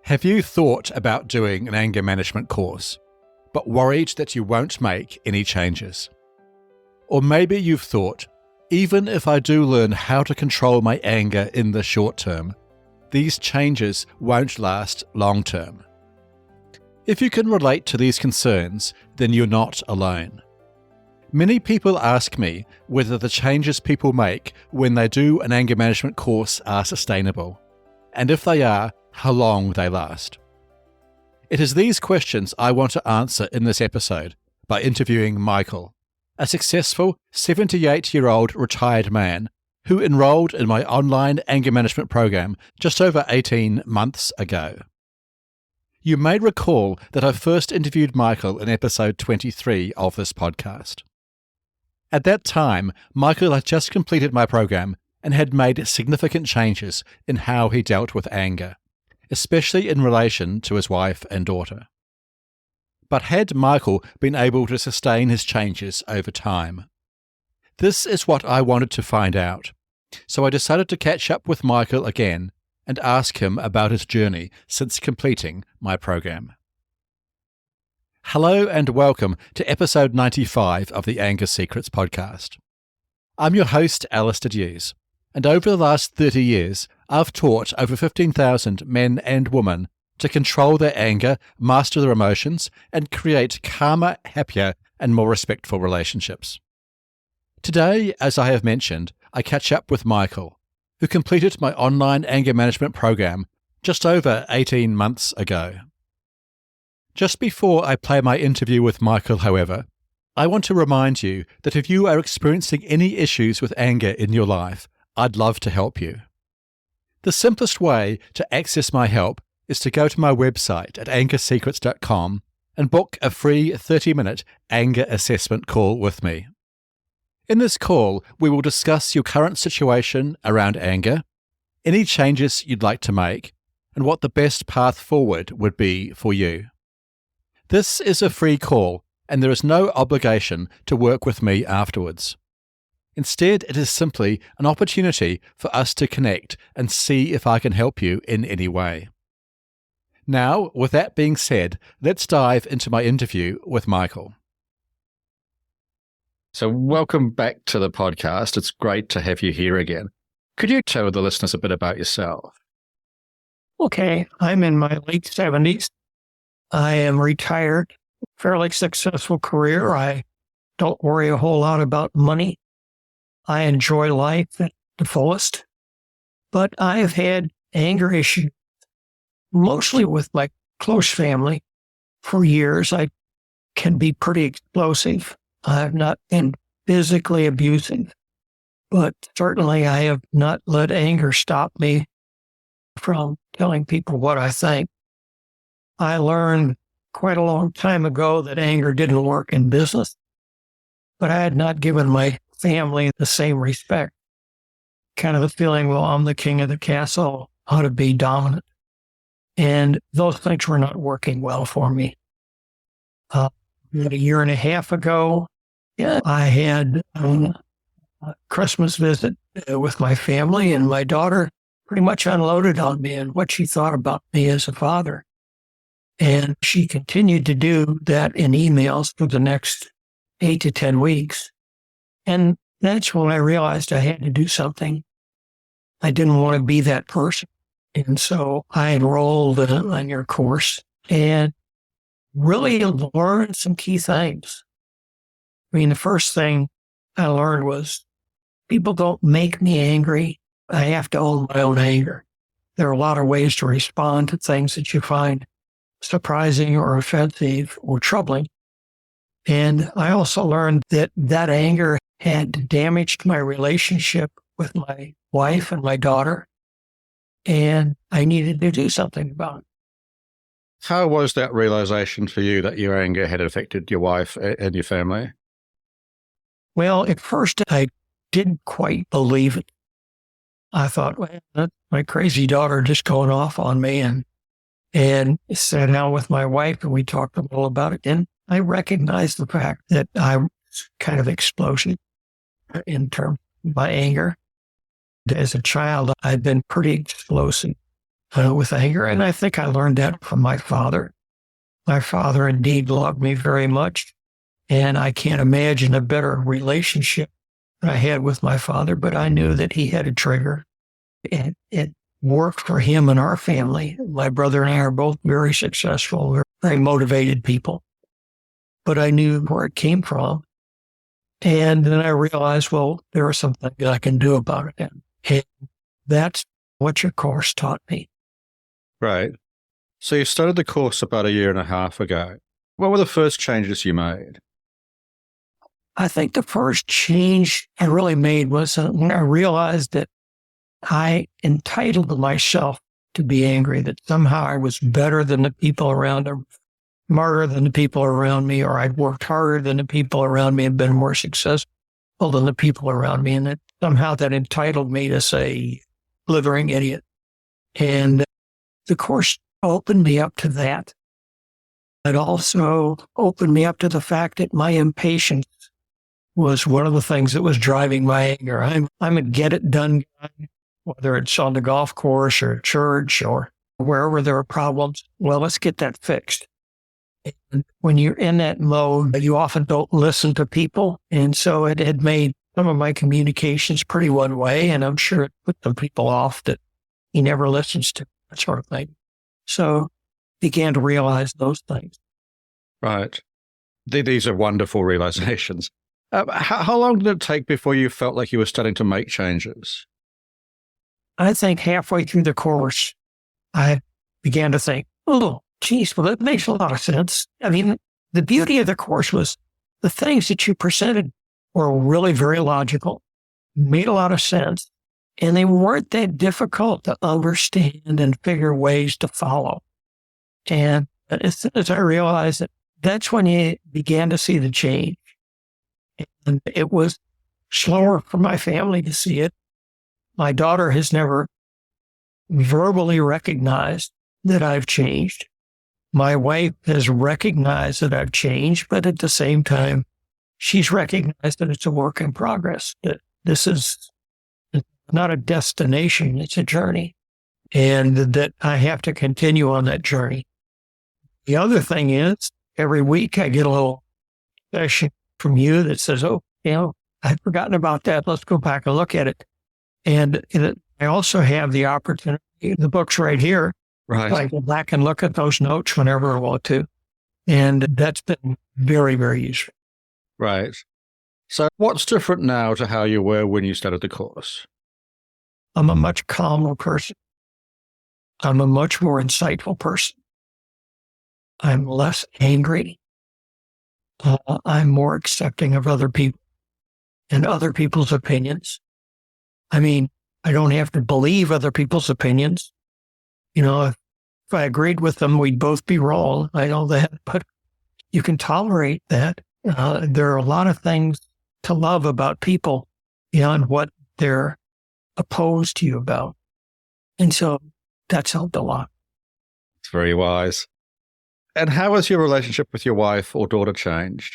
Have you thought about doing an anger management course, but worried that you won't make any changes? Or maybe you've thought, even if I do learn how to control my anger in the short term, these changes won't last long term. If you can relate to these concerns, then you're not alone. Many people ask me whether the changes people make when they do an anger management course are sustainable, and if they are, how long they last. It is these questions I want to answer in this episode by interviewing Michael, a successful 78-year-old retired man who enrolled in my online anger management program just over 18 months ago. You may recall that I first interviewed Michael in episode 23 of this podcast. At that time, Michael had just completed my program and had made significant changes in how he dealt with anger, especially in relation to his wife and daughter. But had Michael been able to sustain his changes over time? This is what I wanted to find out, so I decided to catch up with Michael again and ask him about his journey since completing my program. Hello and welcome to episode 95 of the Anger Secrets podcast. I'm your host, Alastair Duhs, and over the last 30 years, I've taught over 15,000 men and women to control their anger, master their emotions, and create calmer, happier, and more respectful relationships. Today, as I have mentioned, I catch up with Michael, who completed my online anger management program just over 18 months ago. Just before I play my interview with Michael, however, I want to remind you that if you are experiencing any issues with anger in your life, I'd love to help you. The simplest way to access my help is to go to my website at angersecrets.com and book a free 30-minute anger assessment call with me. In this call, we will discuss your current situation around anger, any changes you'd like to make, and what the best path forward would be for you. This is a free call, and there is no obligation to work with me afterwards. Instead, it is simply an opportunity for us to connect and see if I can help you in any way. Now, with that being said, let's dive into my interview with Michael. So welcome back to the podcast. It's great to have you here again. Could you tell the listeners a bit about yourself? Okay, I'm in my late 70s. I am retired, fairly successful career. I don't worry a whole lot about money. I enjoy life at the fullest, but I have had anger issues, mostly with my close family for years. I can be pretty explosive. I have not been physically abusive, but certainly I have not let anger stop me from telling people what I think. I learned quite a long time ago that anger didn't work in business, but I had not given my family the same respect. Kind of the feeling, well, I'm the king of the castle, how to be dominant. And those things were not working well for me. About a year and a half ago, I had a Christmas visit with my family, and my daughter pretty much unloaded on me and what she thought about me as a father. And she continued to do that in emails for the next 8 to 10 weeks. And that's when I realized I had to do something. I didn't want to be that person. And so I enrolled on your course and really learned some key things. I mean, the first thing I learned was people don't make me angry. I have to own my own anger. There are a lot of ways to respond to things that you find surprising or offensive or troubling. And I also learned that that anger had damaged my relationship with my wife and my daughter, and I needed to do something about it. How was that realization for you that your anger had affected your wife and your family? Well, at first I didn't quite believe it. I thought, well, that's my crazy daughter just going off on me, and sat down with my wife and we talked a little about it. And I recognized the fact that I was kind of explosive in terms of my anger. As a child, I'd been pretty explosive. with anger. And I think I learned that from my father. My father indeed loved me very much. And I can't imagine a better relationship I had with my father, but I knew that he had a trigger. And it worked for him and our family. My brother and I are both very successful, very motivated people. But I knew where it came from. And then I realized, well, there are some things I can do about it. And that's what your course taught me. Right. So you started the course about a year and a half ago. What were the first changes you made? I think the first change I really made was when I realized that I entitled myself to be angry, that somehow I was better than the people around me, smarter than the people around me, or I'd worked harder than the people around me and been more successful than the people around me. And that somehow that entitled me to say, blithering idiot. And the course opened me up to that. It also opened me up to the fact that my impatience was one of the things that was driving my anger. I'm a get it done guy, whether it's on the golf course or church or wherever there are problems. Well, let's get that fixed. And when you're in that mode, you often don't listen to people. And so it had made some of my communications pretty one way. And I'm sure it put some people off that he never listens to, that sort of thing. So began to realize those things. Right. These are wonderful realizations. How long did it take before you felt like you were starting to make changes? I think halfway through the course, I began to think, oh, geez, well, that makes a lot of sense. I mean, the beauty of the course was the things that you presented were really very logical, made a lot of sense, and they weren't that difficult to understand and figure ways to follow. And as soon as I realized that, that's when you began to see the change. And it was slower for my family to see it. My daughter has never verbally recognized that I've changed. My wife has recognized that I've changed, but at the same time, she's recognized that it's a work in progress, that this is not a destination, it's a journey, and that I have to continue on that journey. The other thing is, every week I get a little session from you that says, oh, I'd forgotten about that. Let's go back and look at it. And I also have the opportunity, the book's right here. Right. I go back and look at those notes whenever I want to. And that's been very, very useful. Right. So what's different now to how you were when you started the course? I'm a much calmer person. I'm a much more insightful person. I'm less angry. I'm more accepting of other people and other people's opinions. I mean, I don't have to believe other people's opinions. If I agreed with them, we'd both be wrong. I know that, but you can tolerate that. There are a lot of things to love about people beyond what they're opposed to you about. And so that's helped a lot. It's very wise. And how has your relationship with your wife or daughter changed?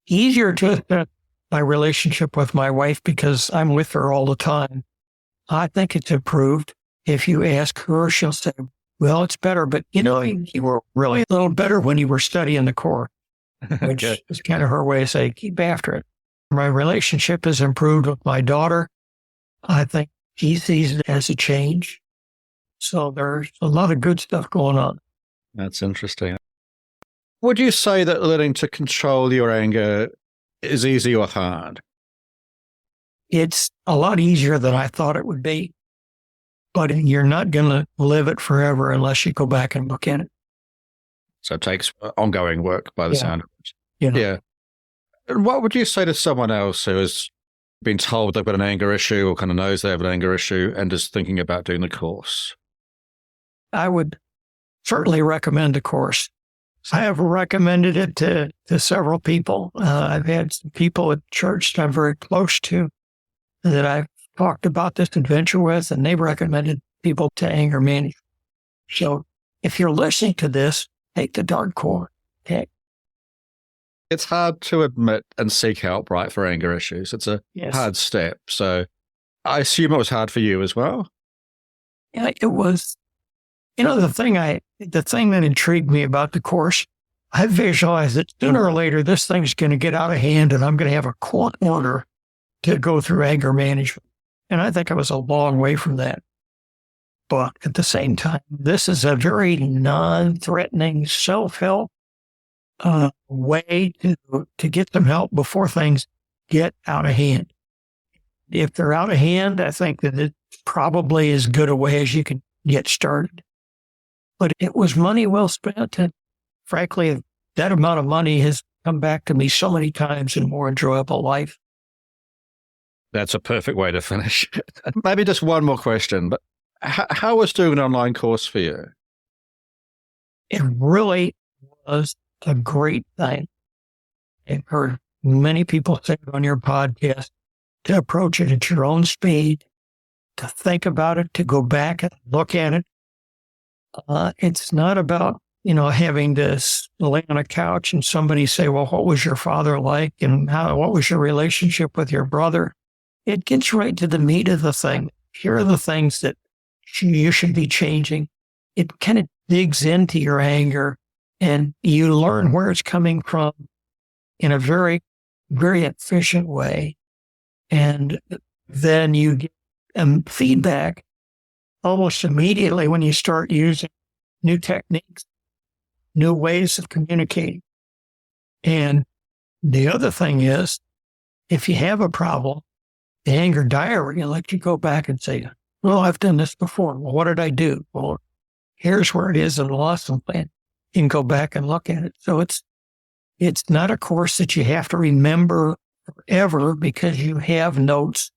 Easier to assess my relationship with my wife because I'm with her all the time. I think it's improved. If you ask her, she'll say, well, it's better, but you were really a little better when you were studying the core, which is kind of her way of saying, keep after it. My relationship has improved with my daughter. I think she sees it as a change. So there's a lot of good stuff going on. That's interesting. Would you say that learning to control your anger is easy or hard? It's a lot easier than I thought it would be, but you're not going to live it forever unless you go back and look at it. So it takes ongoing work by the sound of it. Yeah. Yeah. And what would you say to someone else who has been told they've got an anger issue or kind of knows they have an anger issue and is thinking about doing the course? I would certainly recommend the course. I have recommended it to several people. I've had some people at church that I'm very close to that I've talked about this adventure with, and they've recommended people to anger management. So if you're listening to this, take the dark core. Okay. It's hard to admit and seek help, right, for anger issues. It's a hard step. So I assume it was hard for you as well? it was, the thing that intrigued me about the course, I visualized that sooner or later, this thing's going to get out of hand and I'm going to have a court order to go through anger management. And I think I was a long way from that. But at the same time, this is a very non-threatening self-help way to get some help before things get out of hand. If they're out of hand, I think that it's probably as good a way as you can get started. But it was money well spent. And frankly, that amount of money has come back to me so many times in a more enjoyable life. That's a perfect way to finish. Maybe just one more question, but how was doing an online course for you? It really was a great thing. I've heard many people say on your podcast to approach it at your own speed, to think about it, to go back and look at it. It's not about, having to lay on a couch and somebody say, well, what was your father like? And what was your relationship with your brother? It gets right to the meat of the thing. Here are the things that you should be changing. It kind of digs into your anger and you learn where it's coming from in a very, very efficient way. And then you get feedback almost immediately when you start using new techniques, new ways of communicating. And the other thing is, if you have a problem, the anger diary will let you go back and say, well, I've done this before. Well, what did I do? Well, here's where it is in the lesson plan. You can go back and look at it. So it's not a course that you have to remember forever because you have notes,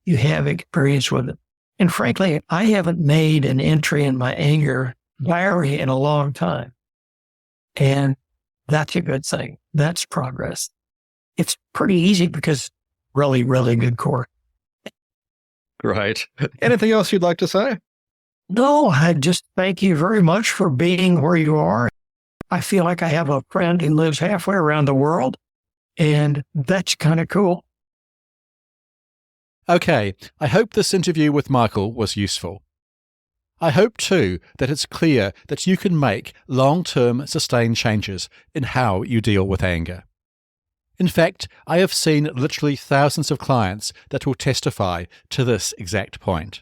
you have experience with it. And frankly, I haven't made an entry in my anger diary in a long time. And that's a good thing. That's progress. It's pretty easy because really, really good course. Great. Anything else you'd like to say? No, I just thank you very much for being where you are. I feel like I have a friend who lives halfway around the world, and that's kind of cool. Okay, I hope this interview with Michael was useful. I hope too that it's clear that you can make long-term sustained changes in how you deal with anger. In fact, I have seen literally thousands of clients that will testify to this exact point.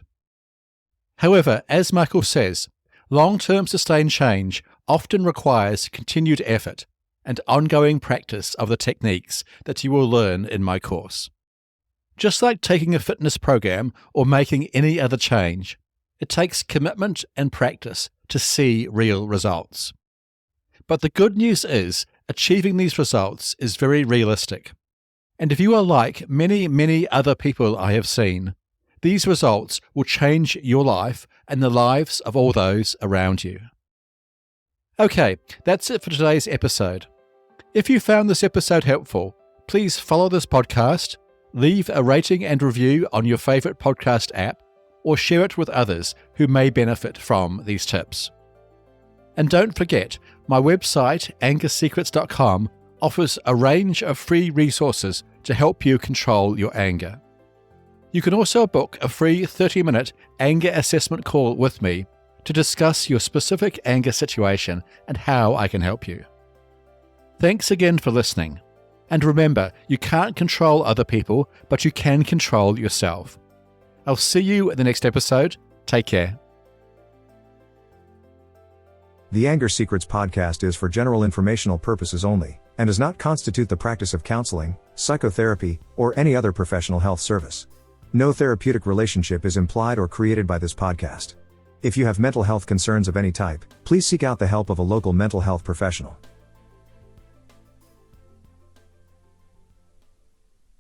However, as Michael says, long-term sustained change often requires continued effort and ongoing practice of the techniques that you will learn in my course. Just like taking a fitness program or making any other change, it takes commitment and practice to see real results. But the good news is, achieving these results is very realistic. And if you are like many, many other people I have seen, these results will change your life and the lives of all those around you. Okay, that's it for today's episode. If you found this episode helpful, please follow this podcast, leave a rating and review on your favorite podcast app, or share it with others who may benefit from these tips. And don't forget, my website, angersecrets.com, offers a range of free resources to help you control your anger. You can also book a free 30-minute anger assessment call with me to discuss your specific anger situation and how I can help you. Thanks again for listening. And remember, you can't control other people, but you can control yourself. I'll see you in the next episode. Take care. The Anger Secrets podcast is for general informational purposes only, and does not constitute the practice of counseling, psychotherapy, or any other professional health service. No therapeutic relationship is implied or created by this podcast. If you have mental health concerns of any type, please seek out the help of a local mental health professional.